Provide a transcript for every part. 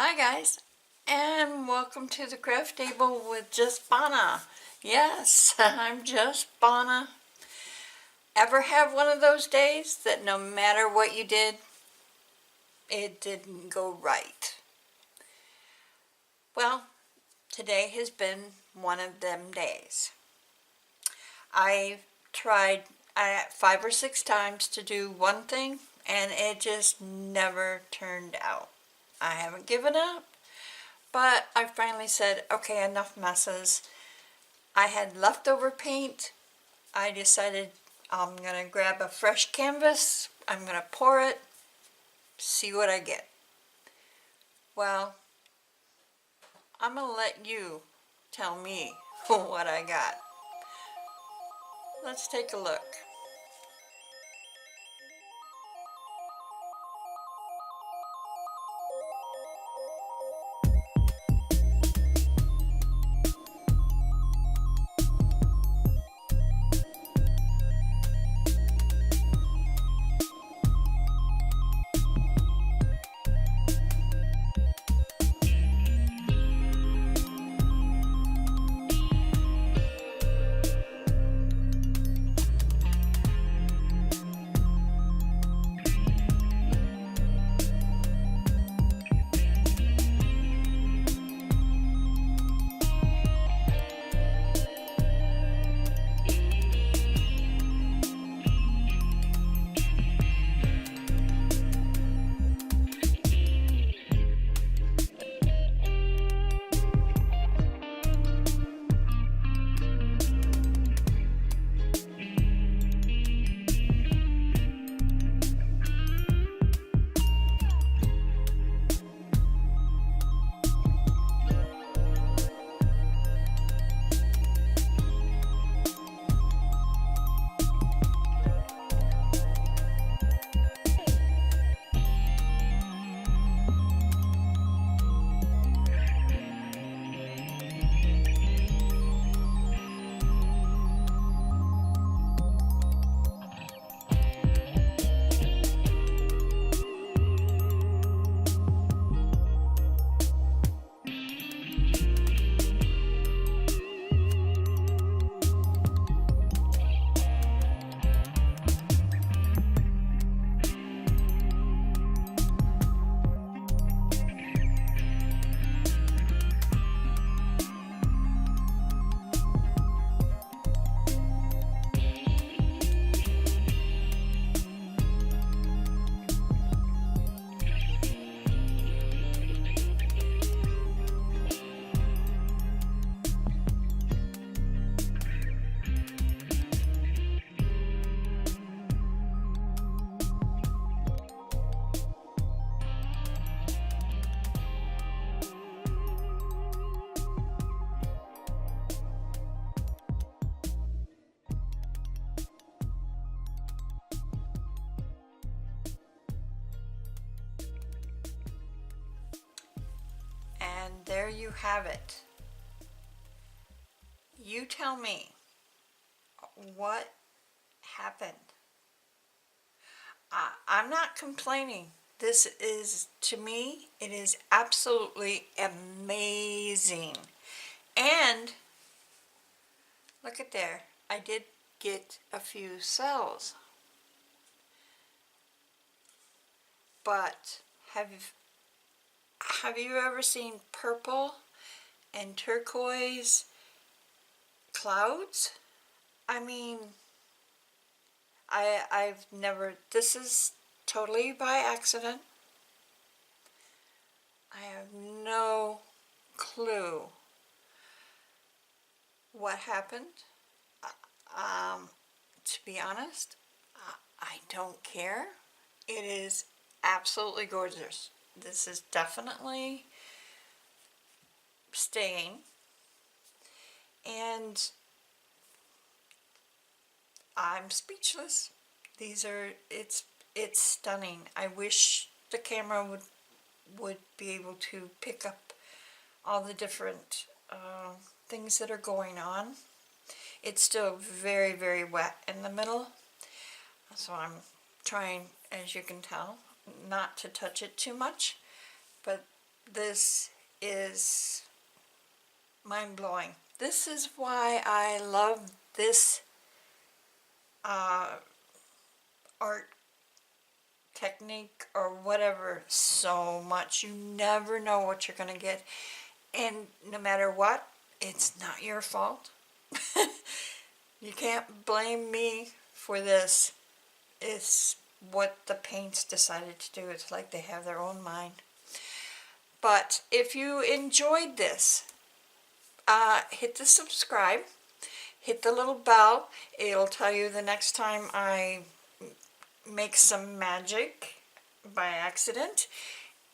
Hi guys, and welcome to the craft table with Just Bana. Yes, I'm Just Bana. Ever have one of those days that no matter what you did, it didn't go right? Well, today has been one of them days. I tried 5 or 6 times to do one thing, and it just never turned out. I haven't given up. But I finally said, okay, enough messes. I had leftover paint. I decided I'm going to grab a fresh canvas. I'm going to pour it, see what I get. Well, I'm going to let you tell me what I got. Let's take a look. And there you have it. You tell me what happened. I'm not complaining. This is, to me, it is absolutely amazing. And look at there, I did get a few cells. But have you ever seen purple and turquoise clouds? I mean, I've never, this is totally by accident. I have no clue what happened. To be honest, I don't care. It is absolutely gorgeous. This is definitely staying. And I'm speechless. It's stunning. I wish the camera would be able to pick up all the different things that are going on. It's still very, very wet in the middle, so I'm trying, as you can tell, not to touch it too much. But This is mind-blowing. This is why I love this art technique or whatever so much. You never know what you're going to get, and no matter what, it's not your fault. You can't blame me for this. It's what the paints decided to do. It's like they have their own mind. But if you enjoyed this, hit the subscribe, hit the little bell. It'll tell you the next time I make some magic by accident.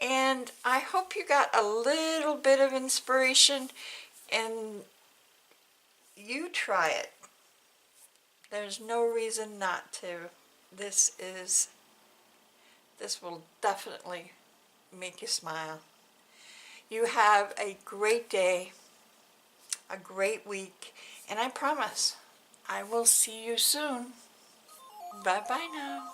And I hope you got a little bit of inspiration, and you try it. There's no reason not to. This will definitely make you smile. You have a great day, a great week, and I promise I will see you soon. Bye-bye now.